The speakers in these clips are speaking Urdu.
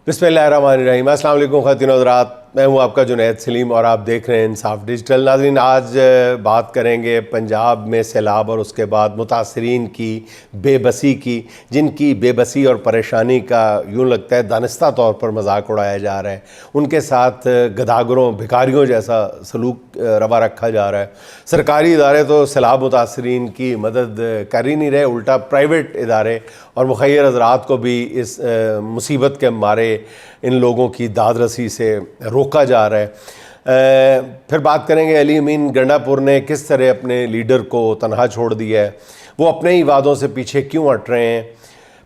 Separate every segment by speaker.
Speaker 1: بسم اللہ الرحمن الرحیم۔ السلام علیکم خواتین و حضرات، میں ہوں آپ کا جنید سلیم اور آپ دیکھ رہے ہیں انصاف ڈیجیٹل۔ ناظرین، آج بات کریں گے پنجاب میں سیلاب اور اس کے بعد متاثرین کی بے بسی کی، جن کی بے بسی اور پریشانی کا یوں لگتا ہے دانستہ طور پر مذاق اڑایا جا رہا ہے، ان کے ساتھ گداگروں بھکاریوں جیسا سلوک روا رکھا جا رہا ہے۔ سرکاری ادارے تو سیلاب متاثرین کی مدد کر ہی نہیں رہے، الٹا پرائیویٹ ادارے اور مخیر حضرات کو بھی اس مصیبت کے مارے ان لوگوں کی داد رسی سے روکا جا رہا ہے۔ پھر بات کریں گے علی امین گنڈا پور نے کس طرح اپنے لیڈر کو تنہا چھوڑ دیا ہے، وہ اپنے ہی وعدوں سے پیچھے کیوں ہٹ رہے ہیں۔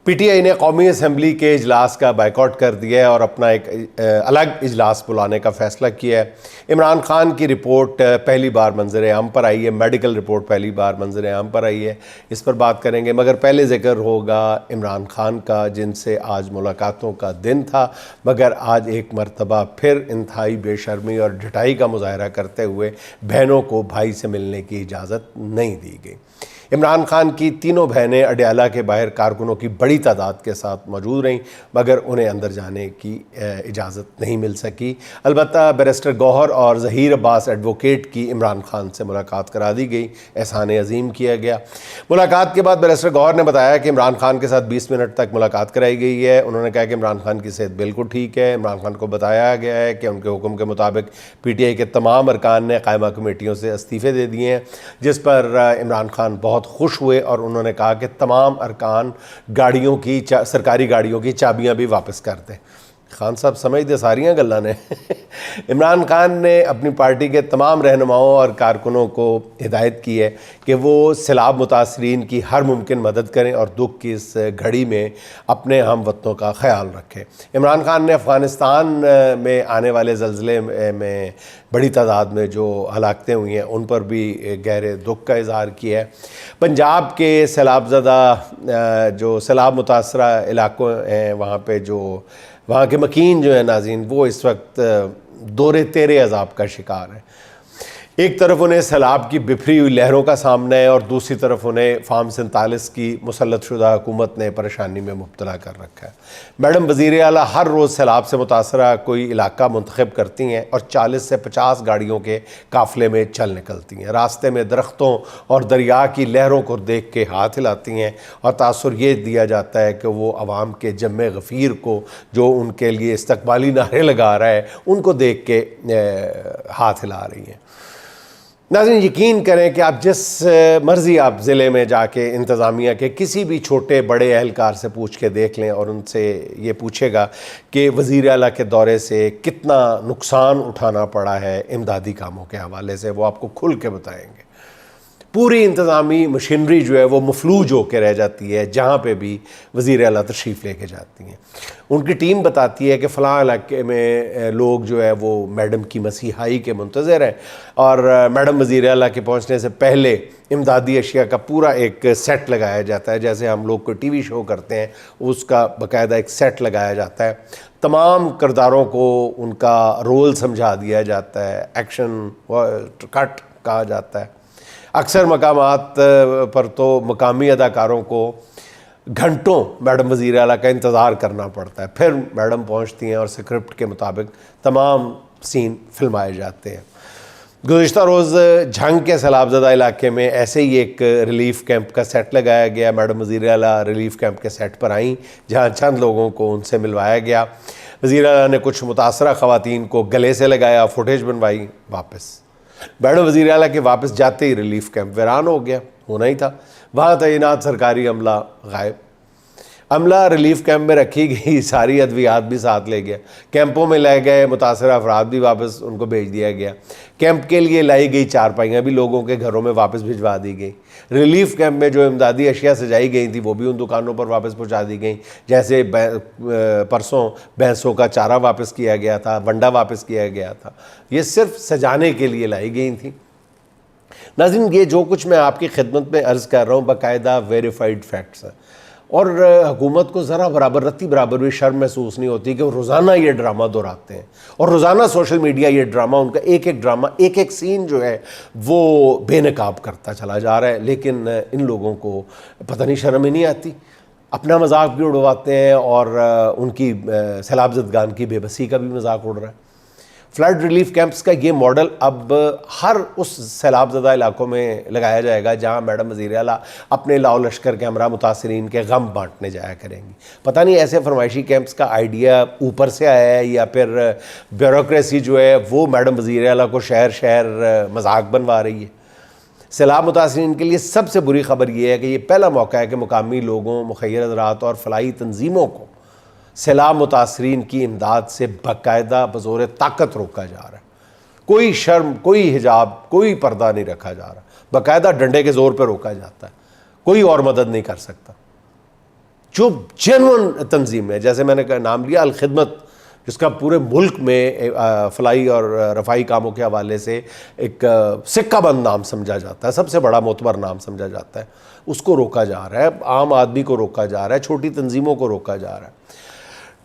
Speaker 1: پی ٹی آئی نے قومی اسمبلی کے اجلاس کا بائیکاٹ کر دیا ہے اور اپنا ایک الگ اجلاس بلانے کا فیصلہ کیا ہے۔ عمران خان کی رپورٹ پہلی بار منظر عام پر آئی ہے، میڈیکل رپورٹ پہلی بار منظر عام پر آئی ہے، اس پر بات کریں گے۔ مگر پہلے ذکر ہوگا عمران خان کا، جن سے آج ملاقاتوں کا دن تھا، مگر آج ایک مرتبہ پھر انتہائی بے شرمی اور ڈھٹائی کا مظاہرہ کرتے ہوئے بہنوں کو بھائی سے ملنے کی اجازت نہیں دی گئی۔ عمران خان کی تینوں بہنیں اڈیالہ کے باہر کارکنوں کی بڑی تعداد کے ساتھ موجود رہیں، مگر انہیں اندر جانے کی اجازت نہیں مل سکی۔ البتہ بیرسٹر گوہر اور ظہیر عباس ایڈوکیٹ کی عمران خان سے ملاقات کرا دی گئی، احسان عظیم کیا گیا۔ ملاقات کے بعد بیرسٹر گوہر نے بتایا کہ عمران خان کے ساتھ 20 منٹ تک ملاقات کرائی گئی ہے۔ انہوں نے کہا کہ عمران خان کی صحت بالکل ٹھیک ہے۔ عمران خان کو بتایا گیا ہے کہ ان کے حکم کے مطابق پی ٹی آئی کے تمام ارکان نے قائمہ کمیٹیوں سے استعفے دے دیے ہیں، جس پر عمران خان بہت خوش ہوئے اور انہوں نے کہا کہ تمام ارکان گاڑیوں کی سرکاری گاڑیوں کی چابیاں بھی واپس کر دیں۔ خان صاحب سمجھ دے ساریاں گلاں نے۔ عمران خان نے اپنی پارٹی کے تمام رہنماؤں اور کارکنوں کو ہدایت کی ہے کہ وہ سیلاب متاثرین کی ہر ممکن مدد کریں اور دکھ کی اس گھڑی میں اپنے ہم وطنوں کا خیال رکھیں۔ عمران خان نے افغانستان میں آنے والے زلزلے میں بڑی تعداد میں جو ہلاکتیں ہوئی ہیں ان پر بھی گہرے دکھ کا اظہار کیا ہے۔ پنجاب کے سیلاب زدہ جو سیلاب متاثرہ علاقوں ہیں، وہاں کے مکین جو ہیں ناظرین، وہ اس وقت دورے تیرے عذاب کا شکار ہیں۔ ایک طرف انہیں سیلاب کی بکھری ہوئی لہروں کا سامنا ہے اور دوسری طرف انہیں فارم 47 کی مسلط شدہ حکومت نے پریشانی میں مبتلا کر رکھا ہے۔ میڈم وزیر اعلیٰ ہر روز سیلاب سے متاثرہ کوئی علاقہ منتخب کرتی ہیں اور 40 سے 50 گاڑیوں کے قافلے میں چل نکلتی ہیں۔ راستے میں درختوں اور دریا کی لہروں کو دیکھ کے ہاتھ ہلاتی ہیں اور تاثر یہ دیا جاتا ہے کہ وہ عوام کے جمع غفیر کو جو ان کے لیے استقبالی نعرے لگا رہا ہے، ان کو دیکھ کے ہاتھ ہلا رہی ہیں۔ ناظرین، یقین کریں کہ آپ جس مرضی آپ ضلع میں جا کے انتظامیہ کے کسی بھی چھوٹے بڑے اہلکار سے پوچھ کے دیکھ لیں اور ان سے یہ پوچھے گا کہ وزیر اعلیٰ کے دورے سے کتنا نقصان اٹھانا پڑا ہے امدادی کاموں کے حوالے سے، وہ آپ کو کھل کے بتائیں گے۔ پوری انتظامی مشینری جو ہے وہ مفلوج ہو کے رہ جاتی ہے جہاں پہ بھی وزیر اعلیٰ تشریف لے کے جاتی ہیں۔ ان کی ٹیم بتاتی ہے کہ فلاں علاقے میں لوگ جو ہے وہ میڈم کی مسیحائی کے منتظر ہیں اور میڈم وزیر اعلیٰ کے پہنچنے سے پہلے امدادی اشیاء کا پورا ایک سیٹ لگایا جاتا ہے، جیسے ہم لوگ کوئی ٹی وی شو کرتے ہیں اس کا باقاعدہ ایک سیٹ لگایا جاتا ہے۔ تمام کرداروں کو ان کا رول سمجھا دیا جاتا ہے، ایکشن کٹ کہا جاتا ہے۔ اکثر مقامات پر تو مقامی اداکاروں کو گھنٹوں میڈم وزیر اعلیٰ کا انتظار کرنا پڑتا ہے، پھر میڈم پہنچتی ہیں اور اسکرپٹ کے مطابق تمام سین فلمائے جاتے ہیں۔ گزشتہ روز جھنگ کے سیلاب زدہ علاقے میں ایسے ہی ایک ریلیف کیمپ کا سیٹ لگایا گیا۔ میڈم وزیر اعلیٰ ریلیف کیمپ کے سیٹ پر آئیں جہاں چند لوگوں کو ان سے ملوایا گیا۔ وزیر اعلیٰ نے کچھ متاثرہ خواتین کو گلے سے لگایا، فوٹیج بنوائی، واپس۔ میڈم وزیر اعلیٰ کے واپس جاتے ہی ریلیف کیمپ ویران ہو گیا، ہونا ہی تھا۔ وہاں تعینات سرکاری عملہ غائب۔ عملہ ریلیف کیمپ میں رکھی گئی ساری ادویات بھی ساتھ لے گیا، کیمپوں میں لے گئے متاثرہ افراد بھی واپس ان کو بھیج دیا گیا۔ کیمپ کے لیے لائی گئی چارپائیاں بھی لوگوں کے گھروں میں واپس بھجوا دی گئی۔ ریلیف کیمپ میں جو امدادی اشیاء سجائی گئی تھی وہ بھی ان دکانوں پر واپس پہنچا دی گئیں، جیسے پرسوں بھینسوں کا چارہ واپس کیا گیا تھا، ونڈا واپس کیا گیا تھا، یہ صرف سجانے کے لیے لائی گئی تھیں۔ ناظرین، یہ جو کچھ میں آپ کی خدمت میں عرض کر رہا ہوں باقاعدہ ویریفائڈ فیکٹس ہیں، اور حکومت کو ذرا برابر رتی برابر بھی شرم محسوس نہیں ہوتی کہ وہ روزانہ یہ ڈرامہ دہراتے ہیں، اور روزانہ سوشل میڈیا یہ ڈرامہ، ان کا ایک ایک ڈرامہ، ایک ایک سین جو ہے وہ بے نقاب کرتا چلا جا رہا ہے، لیکن ان لوگوں کو پتہ نہیں شرم ہی نہیں آتی۔ اپنا مذاق بھی اڑواتے ہیں اور ان کی سیلاب زدگان کی بے بسی کا بھی مذاق اڑ رہا ہے۔ فلڈ ریلیف کیمپس کا یہ ماڈل اب ہر اس سیلاب زدہ علاقوں میں لگایا جائے گا جہاں میڈم وزیر اعلیٰ اپنے لاؤ لشکر کے ہمراہ متاثرین کے غم بانٹنے جایا کریں گی۔ پتہ نہیں ایسے فرمائشی کیمپس کا آئیڈیا اوپر سے آیا ہے یا پھر بیوروکریسی جو ہے وہ میڈم وزیر اعلیٰ کو شہر شہر مذاق بنوا رہی ہے۔ سیلاب متاثرین کے لیے سب سے بری خبر یہ ہے کہ یہ پہلا موقع ہے کہ مقامی لوگوں، مخیر حضرات اور فلاحی تنظیموں کو سیلاب متاثرین کی امداد سے باقاعدہ بزور طاقت روکا جا رہا ہے۔ کوئی شرم، کوئی حجاب، کوئی پردہ نہیں رکھا جا رہا، باقاعدہ ڈنڈے کے زور پہ روکا جاتا ہے۔ کوئی اور مدد نہیں کر سکتا۔ جو جینوئن تنظیم ہے، جیسے میں نے نام لیا الخدمت، جس کا پورے ملک میں فلاحی اور رفاہی کاموں کے حوالے سے ایک سکہ بند نام سمجھا جاتا ہے، سب سے بڑا معتبر نام سمجھا جاتا ہے، اس کو روکا جا رہا ہے، عام آدمی کو روکا جا رہا ہے، چھوٹی تنظیموں کو روکا جا رہا ہے۔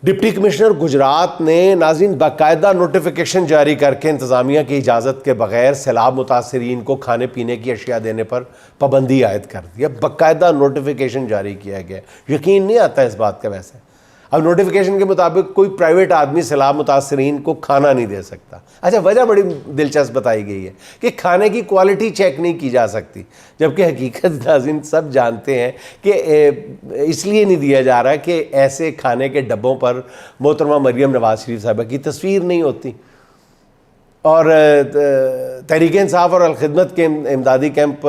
Speaker 1: ڈپٹی کمشنر گجرات نے ناظرین باقاعدہ نوٹیفیکیشن جاری کر کے انتظامیہ کی اجازت کے بغیر سیلاب متاثرین کو کھانے پینے کی اشیاء دینے پر پابندی عائد کر دی ہے۔ باقاعدہ نوٹیفیکیشن جاری کیا گیا، یقین نہیں آتا اس بات کا۔ ویسے اب نوٹیفیکیشن کے مطابق کوئی پرائیویٹ آدمی سیلاب متاثرین کو کھانا نہیں دے سکتا۔ اچھا، وجہ بڑی دلچسپ بتائی گئی ہے کہ کھانے کی کوالٹی چیک نہیں کی جا سکتی، جبکہ حقیقت ناظرین سب جانتے ہیں کہ اس لیے نہیں دیا جا رہا کہ ایسے کھانے کے ڈبوں پر محترمہ مریم نواز شریف صاحبہ کی تصویر نہیں ہوتی، اور تحریک انصاف اور الخدمت کے امدادی کیمپ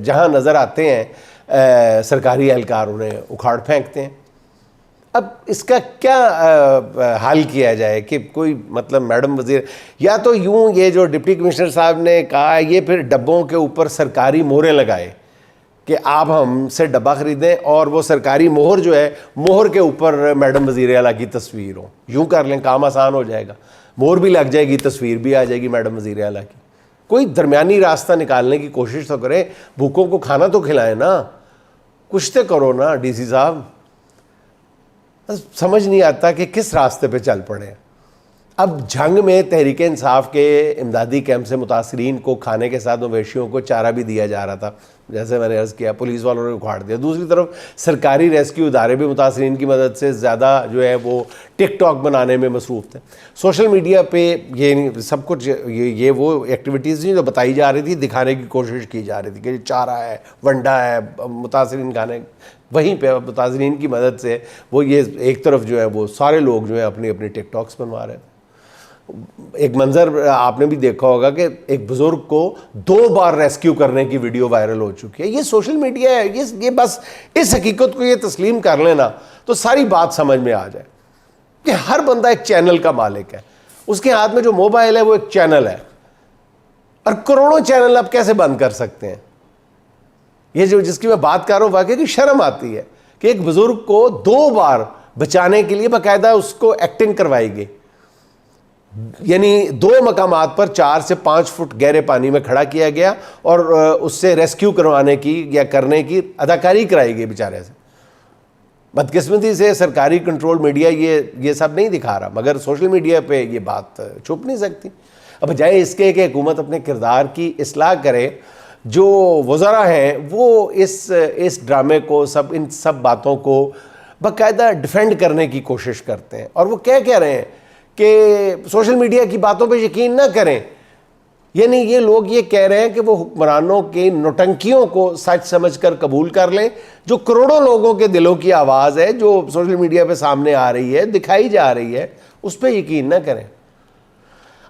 Speaker 1: جہاں نظر آتے ہیں سرکاری اہلکار انہیں اکھاڑ پھینکتے ہیں۔ اب اس کا کیا حل کیا جائے کہ کوئی مطلب میڈم وزیر، یا تو یوں یہ جو ڈپٹی کمشنر صاحب نے کہا یہ پھر ڈبوں کے اوپر سرکاری مہریں لگائے کہ آپ ہم سے ڈبہ خریدیں اور وہ سرکاری مہر جو ہے مہر کے اوپر میڈم وزیر اعلیٰ کی تصویر ہو، یوں کر لیں کام آسان ہو جائے گا، مہر بھی لگ جائے گی، تصویر بھی آ جائے گی میڈم وزیر اعلیٰ کی۔ کوئی درمیانی راستہ نکالنے کی کوشش تو کریں، بھوکوں کو کھانا تو کھلائیں نا، کچھ تو کرو نا ڈی سی صاحب۔ سمجھ نہیں آتا کہ کس راستے پہ چل پڑے۔ اب جنگ میں تحریک انصاف کے امدادی کیمپ سے متاثرین کو کھانے کے ساتھ مویشیوں کو چارہ بھی دیا جا رہا تھا، جیسے میں نے عرض کیا، پولیس والوں نے اکھاڑ دیا۔ دوسری طرف سرکاری ریسکیو ادارے بھی متاثرین کی مدد سے زیادہ جو ہے وہ ٹک ٹاک بنانے میں مصروف تھے۔ سوشل میڈیا پہ یہ سب کچھ یہ وہ ایکٹیویٹیز تھیں جو بتائی جا رہی تھی، دکھانے کی کوشش کی جا رہی تھی کہ چارہ ہے، ونڈا ہے، متاثرین کھانے، وہیں پہ متاثرین کی مدد سے وہ یہ ایک طرف جو ہے وہ سارے لوگ جو ہیں اپنی اپنی ٹک ٹاکس بنوا رہے تھے۔ ایک منظر آپ نے بھی دیکھا ہوگا کہ ایک بزرگ کو 2 بار ریسکیو کرنے کی ویڈیو وائرل ہو چکی ہے۔ یہ سوشل میڈیا ہے، یہ بس اس حقیقت کو یہ تسلیم کر لینا تو ساری بات سمجھ میں آ جائے کہ ہر بندہ ایک چینل کا مالک ہے، اس کے ہاتھ میں جو موبائل ہے وہ ایک چینل ہے، اور کروڑوں چینل آپ کیسے بند کر سکتے ہیں؟ یہ جو جس کی میں بات کر رہا ہوں، واقعی کی شرم آتی ہے کہ ایک بزرگ کو 2 بار بچانے کے لیے باقاعدہ اس کو ایکٹنگ کروائی گئی، یعنی 2 مقامات پر 4 سے 5 فٹ گہرے پانی میں کھڑا کیا گیا اور اس سے ریسکیو کروانے کی یا کرنے کی اداکاری کرائی گئی بیچارے سے۔ بدقسمتی سے سرکاری کنٹرول میڈیا یہ سب نہیں دکھا رہا، مگر سوشل میڈیا پہ یہ بات چھپ نہیں سکتی۔ اب بجائے اس کے کہ حکومت اپنے کردار کی اصلاح کرے، جو وزراء ہیں وہ اس ڈرامے کو ان سب باتوں کو باقاعدہ ڈیفینڈ کرنے کی کوشش کرتے ہیں، اور وہ کہہ رہے ہیں کہ سوشل میڈیا کی باتوں پہ یقین نہ کریں۔ یعنی یہ لوگ یہ کہہ رہے ہیں کہ وہ حکمرانوں کی نوٹنکیوں کو سچ سمجھ کر قبول کر لیں، جو کروڑوں لوگوں کے دلوں کی آواز ہے، جو سوشل میڈیا پہ سامنے آ رہی ہے، دکھائی جا رہی ہے، اس پہ یقین نہ کریں۔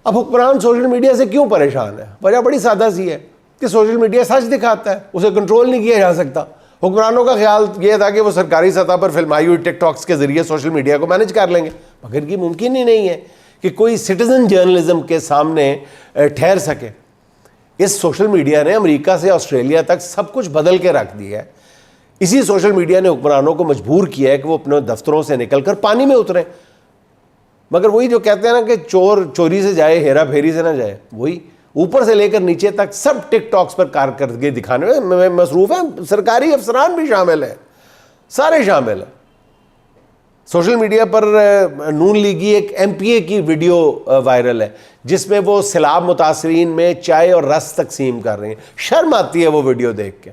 Speaker 1: اب حکمران سوشل میڈیا سے کیوں پریشان ہے؟ وجہ بڑی سادہ سی ہے کہ سوشل میڈیا سچ دکھاتا ہے، اسے کنٹرول نہیں کیا جا سکتا۔ حکمرانوں کا خیال یہ تھا کہ وہ سرکاری سطح پر فلمائی ہوئی ٹک ٹاکس کے ذریعے سوشل میڈیا کو مینج کر لیں گے، مگر یہ ممکن ہی نہیں ہے کہ کوئی سٹیزن جرنلزم کے سامنے ٹھہر سکے۔ اس سوشل میڈیا نے امریکہ سے آسٹریلیا تک سب کچھ بدل کے رکھ دیا ہے۔ اسی سوشل میڈیا نے حکمرانوں کو مجبور کیا ہے کہ وہ اپنے دفتروں سے نکل کر پانی میں اتریں، مگر وہی جو کہتے ہیں نا کہ چور چوری سے جائے، ہیرا پھیری سے نہ جائے، وہی اوپر سے لے کر نیچے تک سب ٹک ٹاکس پر کارکردگی دکھانے میں مصروف ہیں۔ سرکاری افسران بھی شامل ہیں، سارے شامل ہیں۔ سوشل میڈیا پر نون لیگی ایک ایم پی اے کی ویڈیو وائرل ہے جس میں وہ سیلاب متاثرین میں چائے اور رس تقسیم کر رہے ہیں۔ شرم آتی ہے وہ ویڈیو دیکھ کے۔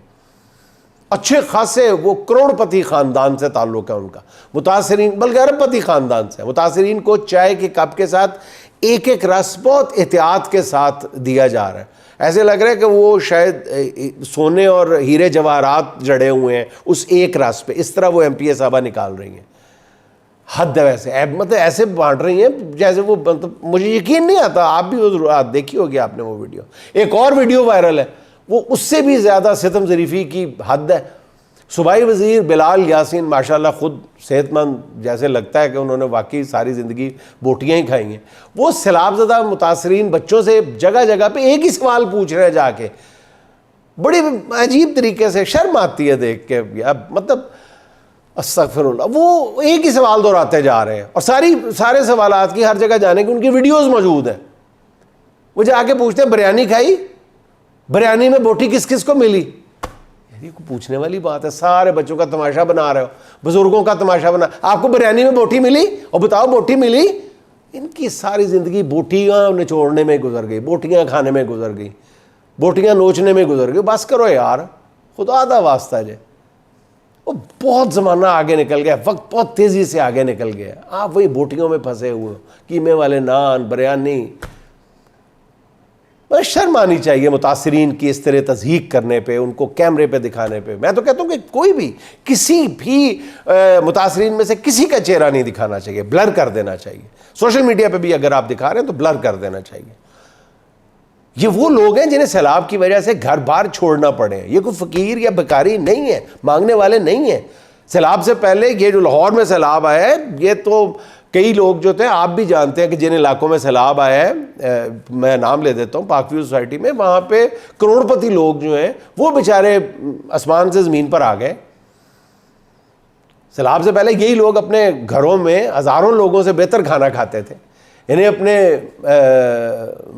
Speaker 1: اچھے خاصے وہ کروڑپتی خاندان سے تعلق ہے ان کا، متاثرین بلکہ ارب پتی خاندان سے، متاثرین کو چائے کے کپ کے ساتھ ایک ایک رس بہت احتیاط کے ساتھ دیا جا رہا ہے، ایسے لگ رہا ہے کہ وہ شاید سونے اور ہیرے جواہرات جڑے ہوئے ہیں اس ایک رس پہ، اس طرح وہ ایم پی اے صاحبہ نکال رہی ہیں، حد ہے ویسے، مطلب ایسے بانٹ رہی ہیں جیسے وہ، مطلب مجھے یقین نہیں آتا، آپ بھی وہ دیکھی ہوگی آپ نے وہ ویڈیو، ایک اور ویڈیو وائرل ہے وہ اس سے بھی زیادہ ستم ظریفی کی حد ہے۔ صوبائی وزیر بلال یاسین ماشاءاللہ خود صحت مند جیسے لگتا ہے کہ انہوں نے واقعی ساری زندگی بوٹیاں ہی کھائی ہیں، وہ سیلاب زدہ متاثرین بچوں سے جگہ جگہ پہ ایک ہی سوال پوچھ رہے ہیں جا کے، بڑی عجیب طریقے سے، شرم آتی ہے دیکھ کے یار، مطلب استغفر اللہ، وہ ایک ہی سوال دہراتے جا رہے ہیں اور سارے سوالات کی ہر جگہ جانے کی ان کی ویڈیوز موجود ہیں، وہ جا کے پوچھتے ہیں بریانی کھائی، بریانی میں بوٹی کس کس کو ملی؟ یہ کو پوچھنے والی بات ہے، سارے بچوں کا تماشا بنا رہے ہو، بزرگوں کا تماشا بنا، آپ کو بریانی میں بوٹی ملی اور بتاؤ بوٹی ملی؟ ان کی ساری زندگی بوٹیاں نچوڑنے میں گزر گئی، بوٹیاں کھانے میں گزر گئی، بوٹیاں نوچنے میں گزر گئی، بس کرو یار، خدا دا واسطہ جے، وہ بہت زمانہ آگے نکل گیا، وقت بہت تیزی سے آگے نکل گیا، آپ وہی بوٹیوں میں پھنسے ہوئے، قیمے والے نان، بریانی۔ شرم آنی چاہیے متاثرین کی اس طرح تضحیق کرنے پہ، ان کو کیمرے پہ دکھانے پہ۔ میں تو کہتا ہوں کہ کوئی بھی کسی بھی متاثرین میں سے کسی کا چہرہ نہیں دکھانا چاہیے، بلر کر دینا چاہیے، سوشل میڈیا پہ بھی اگر آپ دکھا رہے ہیں تو بلر کر دینا چاہیے۔ یہ وہ لوگ ہیں جنہیں سیلاب کی وجہ سے گھر بار چھوڑنا پڑے، یہ کوئی فقیر یا بھکاری نہیں ہے، مانگنے والے نہیں ہیں۔ سیلاب سے پہلے یہ جو لاہور میں سیلاب آیا ہے، یہ تو کئی لوگ جو تھے آپ بھی جانتے ہیں کہ جن علاقوں میں سیلاب آیا ہے، میں نام لے دیتا ہوں، پاک ویو سوسائٹی میں، وہاں پہ کروڑپتی لوگ جو ہیں وہ بیچارے آسمان سے زمین پر آ گئے۔ سیلاب سے پہلے یہی لوگ اپنے گھروں میں ہزاروں لوگوں سے بہتر کھانا کھاتے تھے، انہیں اپنے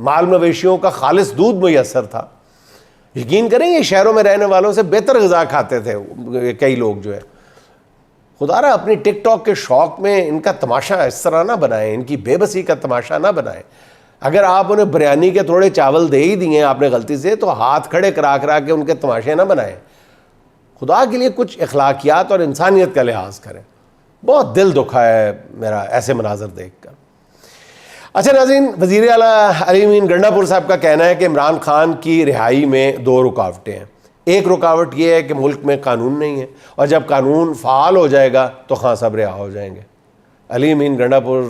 Speaker 1: مال مویشیوں کا خالص دودھ میسر تھا، یقین کریں یہ شہروں میں رہنے والوں سے بہتر غذا کھاتے تھے کئی لوگ جو ہے۔ خدا رہا اپنی ٹک ٹاک کے شوق میں ان کا تماشا اس طرح نہ بنائیں، ان کی بے بسی کا تماشا نہ بنائیں۔ اگر آپ انہیں بریانی کے تھوڑے چاول دے ہی دیے آپ نے غلطی سے، تو ہاتھ کھڑے کرا کے ان کے تماشے نہ بنائیں، خدا کے لیے کچھ اخلاقیات اور انسانیت کا لحاظ کریں۔ بہت دل دکھا ہے میرا ایسے مناظر دیکھ کر۔ اچھا ناظرین، وزیر اعلیٰ علی امین گنڈا پور صاحب کا کہنا ہے کہ عمران خان کی رہائی میں دو رکاوٹیں ہیں۔ ایک رکاوٹ یہ ہے کہ ملک میں قانون نہیں ہے، اور جب قانون فعال ہو جائے گا تو خان صاحب رہا ہو جائیں گے۔ علی امین گنڈا پور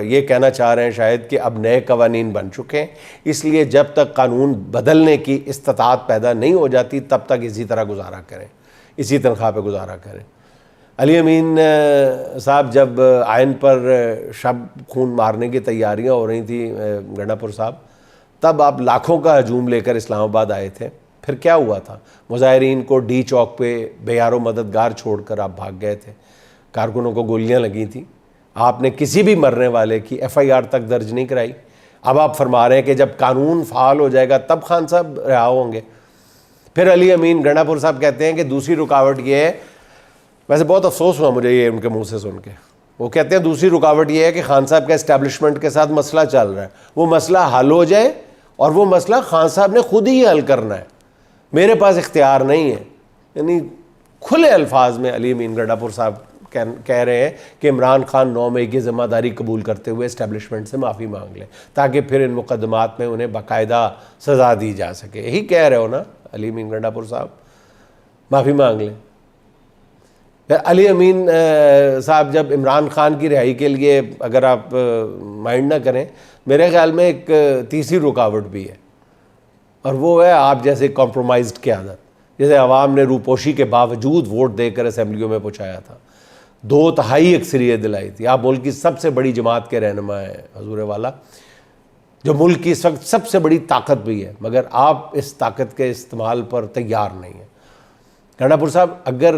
Speaker 1: یہ کہنا چاہ رہے ہیں شاید کہ اب نئے قوانین بن چکے ہیں، اس لیے جب تک قانون بدلنے کی استطاعت پیدا نہیں ہو جاتی تب تک اسی طرح گزارا کریں، اسی تنخواہ پہ گزارا کریں۔ علی امین صاحب جب آئین پر شب خون مارنے کی تیاریاں ہو رہی تھیں گنڈا پور صاحب، تب آپ لاکھوں کا ہجوم لے کر اسلام آباد آئے تھے۔ پھر کیا ہوا تھا؟ مظاہرین کو ڈی چوک پہ بے یار و مددگار چھوڑ کر آپ بھاگ گئے تھے، کارکنوں کو گولیاں لگی تھیں، آپ نے کسی بھی مرنے والے کی ایف آئی آر تک درج نہیں کرائی۔ اب آپ فرما رہے ہیں کہ جب قانون فعال ہو جائے گا تب خان صاحب رہا ہوں گے۔ پھر علی امین گنڈا پور صاحب کہتے ہیں کہ دوسری رکاوٹ یہ ہے، ویسے بہت افسوس ہوا مجھے یہ ان کے منہ سے سن کے، وہ کہتے ہیں دوسری رکاوٹ یہ ہے کہ خان صاحب کا اسٹیبلشمنٹ کے ساتھ مسئلہ چل رہا ہے، وہ مسئلہ حل ہو جائے اور وہ مسئلہ خان صاحب نے خود ہی حل کرنا ہے، میرے پاس اختیار نہیں ہے۔ یعنی کھلے الفاظ میں علی امین گنڈا پور صاحب کہہ رہے ہیں کہ عمران خان 9 مئی کی ذمہ داری قبول کرتے ہوئے اسٹیبلشمنٹ سے معافی مانگ لیں تاکہ پھر ان مقدمات میں انہیں باقاعدہ سزا دی جا سکے۔ یہی کہہ رہے ہو نا علی امین گنڈا پور صاحب؟ معافی مانگ لیں۔ علی امین صاحب جب عمران خان کی رہائی کے لیے اگر آپ مائنڈ نہ کریں، میرے خیال میں ایک تیسری رکاوٹ بھی ہے، اور وہ ہے آپ جیسے کمپرومائزڈ قیادت، جیسے عوام نے روپوشی کے باوجود ووٹ دے کر اسمبلیوں میں پہنچایا تھا، 2/3 اکثریت دلائی تھی، آپ ملک کی سب سے بڑی جماعت کے رہنما ہیں حضور والا، جو ملک کی سب سے بڑی طاقت بھی ہے، مگر آپ اس طاقت کے استعمال پر تیار نہیں ہیں۔ گنڈا پور صاحب اگر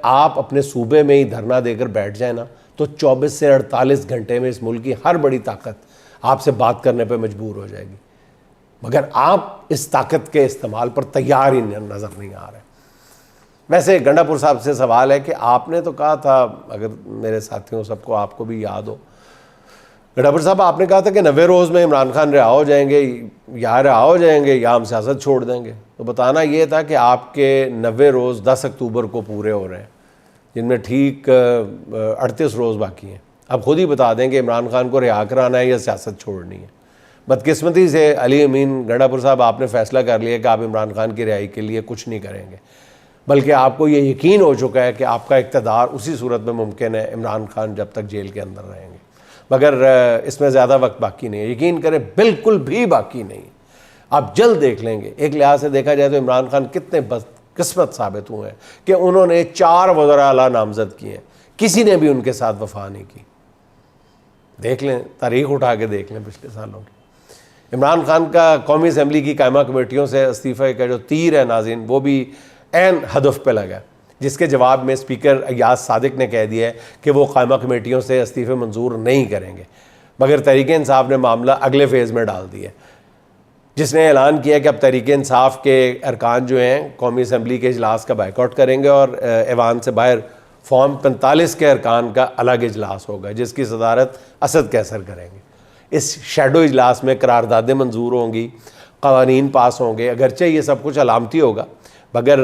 Speaker 1: آپ اپنے صوبے میں ہی دھرنا دے کر بیٹھ جائیں نا تو 24 سے 48 گھنٹے میں اس ملک کی ہر بڑی طاقت آپ سے بات کرنے پہ مجبور ہو جائے گی، مگر آپ اس طاقت کے استعمال پر تیار ہی نظر نہیں آ رہے۔ ویسے گنڈا پور صاحب سے سوال ہے کہ آپ نے تو کہا تھا، اگر میرے ساتھیوں سب کو آپ کو بھی یاد ہو، گڈھاپور صاحب آپ نے کہا تھا کہ 90 روز میں عمران خان رہا ہو جائیں گے، یا ہم سیاست چھوڑ دیں گے. تو بتانا یہ تھا کہ آپ کے 90 روز 10 اکتوبر کو پورے ہو رہے ہیں، جن میں ٹھیک 38 روز باقی ہیں. اب خود ہی بتا دیں کہ عمران خان کو رہا کرانا ہے یا سیاست چھوڑنی ہے. بدقسمتی سے علی امین گڈھاپور صاحب آپ نے فیصلہ کر لیا کہ آپ عمران خان کی رہائی کے لیے کچھ نہیں کریں گے، بلکہ آپ کو یہ یقین ہو چکا ہے کہ آپ کا اقتدار اسی صورت میں ممکن ہے عمران خان جب تک جیل کے اندر رہیں گے. مگر اس میں زیادہ وقت باقی نہیں ہے، یقین کریں بالکل بھی باقی نہیں. آپ جلد دیکھ لیں گے. ایک لحاظ سے دیکھا جائے تو عمران خان کتنے بدقسمت ثابت ہوئے ہیں کہ انہوں نے 4 وزراء اعلیٰ نامزد کیے ہیں، کسی نے بھی ان کے ساتھ وفا نہیں کی. دیکھ لیں، تاریخ اٹھا کے دیکھ لیں پچھلے سالوں کی. عمران خان کا قومی اسمبلی کی قائمہ کمیٹیوں سے استعفے کا جو تیر ہے ناظرین، وہ بھی عین ہدف پہ لگا، جس کے جواب میں اسپیکر ایاز صادق نے کہہ دیا ہے کہ وہ قائمہ کمیٹیوں سے استعفے منظور نہیں کریں گے. مگر تحریک انصاف نے معاملہ اگلے فیز میں ڈال دیا، جس نے اعلان کیا کہ اب تحریک انصاف کے ارکان جو ہیں قومی اسمبلی کے اجلاس کا بائیکاٹ کریں گے اور ایوان سے باہر فارم 45 کے ارکان کا الگ اجلاس ہوگا، جس کی صدارت اسد کیسر کریں گے. اس شیڈو اجلاس میں قراردادیں منظور ہوں گی، قوانین پاس ہوں گے. اگرچہ یہ سب کچھ علامتی ہوگا، مگر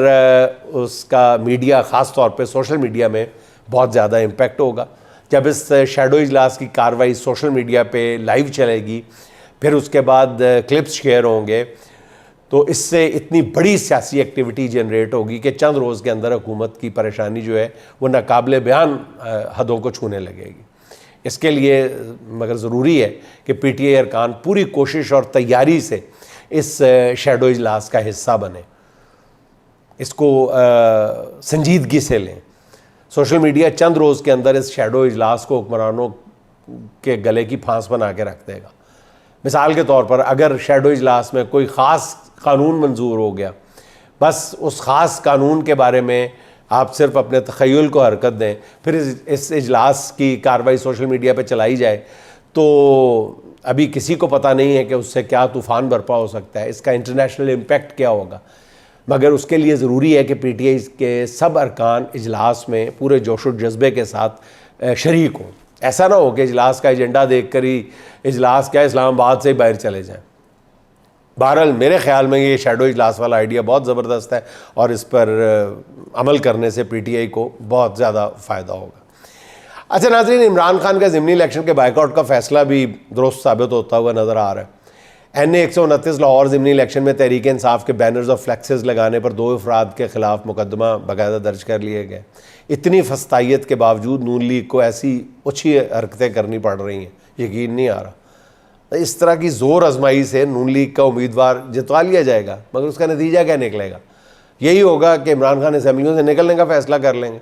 Speaker 1: اس کا میڈیا، خاص طور پہ سوشل میڈیا میں بہت زیادہ امپیکٹ ہوگا. جب اس شیڈو اجلاس کی کارروائی سوشل میڈیا پہ لائیو چلے گی، پھر اس کے بعد کلپس شیئر ہوں گے، تو اس سے اتنی بڑی سیاسی ایکٹیویٹی جنریٹ ہوگی کہ چند روز کے اندر حکومت کی پریشانی جو ہے وہ ناقابل بیان حدوں کو چھونے لگے گی. اس کے لیے مگر ضروری ہے کہ پی ٹی آئی ارکان پوری کوشش اور تیاری سے اس شیڈو اجلاس کا حصہ بنے، اس کو سنجیدگی سے لیں. سوشل میڈیا چند روز کے اندر اس شیڈو اجلاس کو حکمرانوں کے گلے کی پھانس بنا کے رکھ دے گا. مثال کے طور پر اگر شیڈو اجلاس میں کوئی خاص قانون منظور ہو گیا، بس اس خاص قانون کے بارے میں آپ صرف اپنے تخیل کو حرکت دیں، پھر اس اجلاس کی کارروائی سوشل میڈیا پہ چلائی جائے، تو ابھی کسی کو پتہ نہیں ہے کہ اس سے کیا طوفان برپا ہو سکتا ہے، اس کا انٹرنیشنل امپیکٹ کیا ہوگا. مگر اس کے لیے ضروری ہے کہ پی ٹی آئی کے سب ارکان اجلاس میں پورے جوش و جذبے کے ساتھ شریک ہوں. ایسا نہ ہو کہ اجلاس کا ایجنڈا دیکھ کر ہی اجلاس کیا اسلام آباد سے ہی باہر چلے جائیں. بہرحال میرے خیال میں یہ شیڈو اجلاس والا آئیڈیا بہت زبردست ہے اور اس پر عمل کرنے سے پی ٹی آئی کو بہت زیادہ فائدہ ہوگا. اچھا ناظرین، عمران خان کا ضمنی الیکشن کے بائیکاٹ کا فیصلہ بھی درست ثابت ہوتا ہوا نظر آ رہا ہے. این اے 129 لاہور ضمنی الیکشن میں تحریک انصاف کے بینرز اور فلیکسز لگانے پر 2 افراد کے خلاف مقدمہ باقاعدہ درج کر لیے گئے. اتنی فسطائیت کے باوجود نون لیگ کو ایسی اچھی حرکتیں کرنی پڑ رہی ہیں، یقین نہیں آ رہا. اس طرح کی زور آزمائی سے نون لیگ کا امیدوار جتوا لیا جائے گا، مگر اس کا نتیجہ کیا نکلے گا؟ یہی ہوگا کہ عمران خان اسمبلیوں سے نکلنے کا فیصلہ کر لیں گے.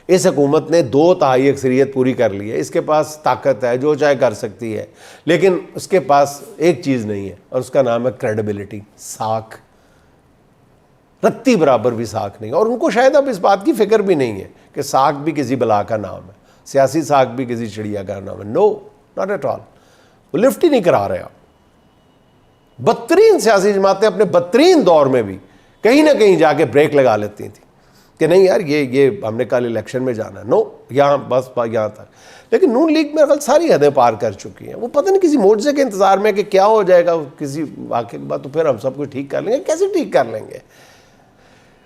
Speaker 1: اس حکومت نے 2/3 اکثریت پوری کر لی ہے، اس کے پاس طاقت ہے، جو چاہے کر سکتی ہے، لیکن اس کے پاس ایک چیز نہیں ہے اور اس کا نام ہے کریڈیبلٹی. ساکھ، رتی برابر بھی ساکھ نہیں ہے. اور ان کو شاید اب اس بات کی فکر بھی نہیں ہے کہ ساکھ بھی کسی بلا کا نام ہے، سیاسی ساکھ بھی کسی چڑیا کا نام ہے. نو، ناٹ ایٹ آل. وہ لفٹ ہی نہیں کرا رہے. آپ بدترین سیاسی جماعتیں اپنے بدترین دور میں بھی کہیں نہ کہیں جا کے بریک لگا لیتی تھیں کہ نہیں یار یہ ہم نے کل الیکشن میں جانا ہے، نو، یہاں بس یہاں تک. لیکن نون لیگ میرے خیال ساری حدیں پار کر چکی ہیں. وہ پتہ نہیں کسی معجزے کے انتظار میں کہ کیا ہو جائے گا کسی واقعے کے بعد تو پھر ہم سب کچھ ٹھیک کر لیں گے. کیسے ٹھیک کر لیں گے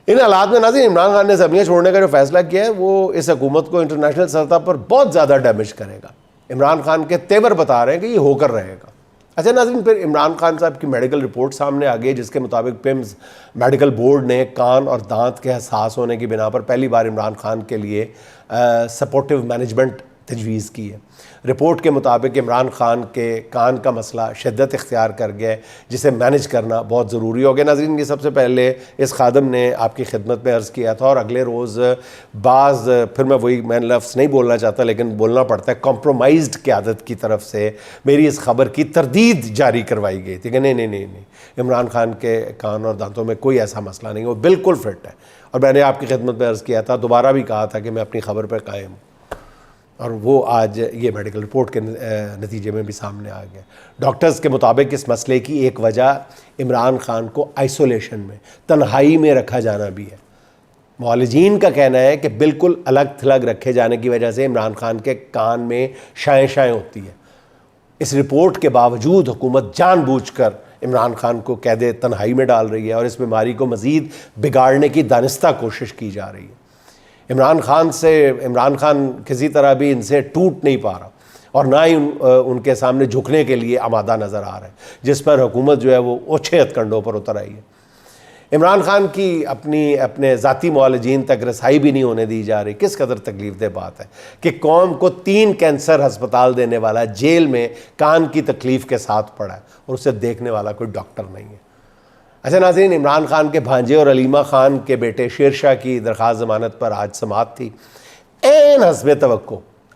Speaker 1: ان حالات میں؟ ناظرین، عمران خان نے اسمبلیاں چھوڑنے کا جو فیصلہ کیا ہے وہ اس حکومت کو انٹرنیشنل سطح پر بہت زیادہ ڈیمیج کرے گا. عمران خان کے تیور بتا رہے ہیں کہ یہ ہو کر رہے گا. اچھا ناظرین، پھر عمران خان صاحب کی میڈیکل رپورٹ سامنے آ گئی، جس کے مطابق پیمز میڈیکل بورڈ نے کان اور دانت کے حساس ہونے کی بنا پر پہلی بار عمران خان کے لیے سپورٹیو مینجمنٹ تجویز کی ہے. رپورٹ کے مطابق عمران خان کے کان کا مسئلہ شدت اختیار کر گیا ہے، جسے مینج کرنا بہت ضروری ہو گیا. ناظرین، یہ سب سے پہلے اس خادم نے آپ کی خدمت میں عرض کیا تھا اور اگلے روز پھر میں لفظ نہیں بولنا چاہتا لیکن بولنا پڑتا ہے، کمپرومائزڈ قیادت کی طرف سے میری اس خبر کی تردید جاری کروائی گئی تھی کہ نہیں، عمران خان کے کان اور دانتوں میں کوئی ایسا مسئلہ نہیں، وہ بالکل فٹ ہے. اور میں نے آپ کی خدمت میں عرض کیا تھا، دوبارہ بھی کہا تھا کہ میں اپنی خبر پر قائم ہوں، اور وہ آج یہ میڈیکل رپورٹ کے نتیجے میں بھی سامنے آ گیا. ڈاکٹرز کے مطابق اس مسئلے کی ایک وجہ عمران خان کو آئسولیشن میں، تنہائی میں رکھا جانا بھی ہے. معالجین کا کہنا ہے کہ بالکل الگ تھلگ رکھے جانے کی وجہ سے عمران خان کے کان میں شائیں ہوتی ہے. اس رپورٹ کے باوجود حکومت جان بوجھ کر عمران خان کو قید تنہائی میں ڈال رہی ہے اور اس بیماری کو مزید بگاڑنے کی دانستہ کوشش کی جا رہی ہے۔ عمران خان کسی طرح بھی ان سے ٹوٹ نہیں پا رہا اور نہ ہی ان کے سامنے جھکنے کے لیے آمادہ نظر آ رہا ہے، جس پر حکومت جو ہے وہ اوچھے ہتھ کنڈوں پر اتر آئی ہے۔ عمران خان کی اپنے ذاتی معالجین تک رسائی بھی نہیں ہونے دی جا رہی۔ کس قدر تکلیف دہ بات ہے کہ قوم کو 3 کینسر ہسپتال دینے والا جیل میں کان کی تکلیف کے ساتھ پڑا ہے اور اسے دیکھنے والا کوئی ڈاکٹر نہیں ہے۔ اچھا ناظرین، عمران خان کے بھانجے اور علیمہ خان کے بیٹے شیر شاہ کی درخواست ضمانت پر آج سماعت تھی۔ عین حسب توقع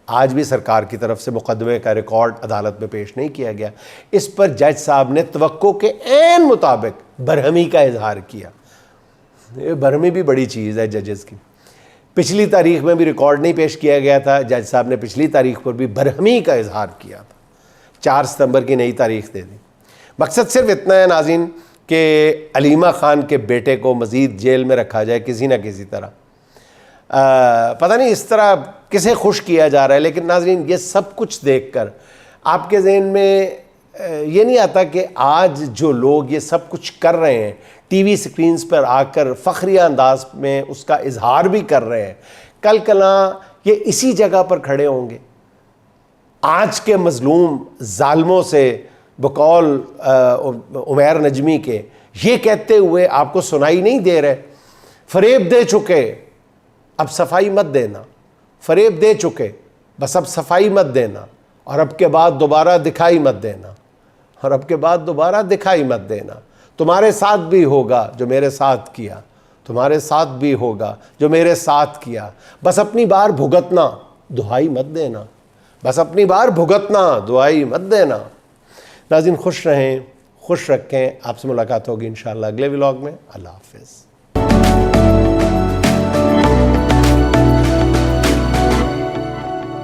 Speaker 1: آج بھی سرکار کی طرف سے مقدمے کا ریکارڈ عدالت میں پیش نہیں کیا گیا۔ اس پر جج صاحب نے توقع کے عین مطابق برہمی کا اظہار کیا۔ یہ برہمی بھی بڑی چیز ہے ججز کی۔ پچھلی تاریخ میں بھی ریکارڈ نہیں پیش کیا گیا تھا، جج صاحب نے پچھلی تاریخ پر بھی برہمی کا اظہار کیا تھا، 4 ستمبر کی نئی تاریخ دے دی۔ مقصد صرف اتنا ہے ناظرین کہ علیمہ خان کے بیٹے کو مزید جیل میں رکھا جائے کسی نہ کسی طرح۔ پتہ نہیں اس طرح کسے خوش کیا جا رہا ہے، لیکن ناظرین یہ سب کچھ دیکھ کر آپ کے ذہن میں یہ نہیں آتا کہ آج جو لوگ یہ سب کچھ کر رہے ہیں، ٹی وی سکرینز پر آ کر فخریہ انداز میں اس کا اظہار بھی کر رہے ہیں، کل کلاں یہ اسی جگہ پر کھڑے ہوں گے آج کے مظلوم ظالموں سے بقول عمیر نجمی کے یہ کہتے ہوئے آپ کو سنائی نہیں دے رہے، فریب دے چکے، اب صفائی مت دینا، فریب دے چکے، بس اب صفائی مت دینا، اور اب کے بعد دوبارہ دکھائی مت دینا، اور اب کے بعد دوبارہ دکھائی مت دینا۔ تمہارے ساتھ بھی ہوگا جو میرے ساتھ کیا، تمہارے ساتھ بھی ہوگا جو میرے ساتھ کیا، بس اپنی بار بھگتنا، دہائی مت دینا، بس اپنی بار بھگتنا، دہائی مت دینا۔ ناظرین خوش رہیں، خوش رکھیں، آپ سے ملاقات ہوگی انشاءاللہ اگلے ولاگ میں۔ اللہ حافظ۔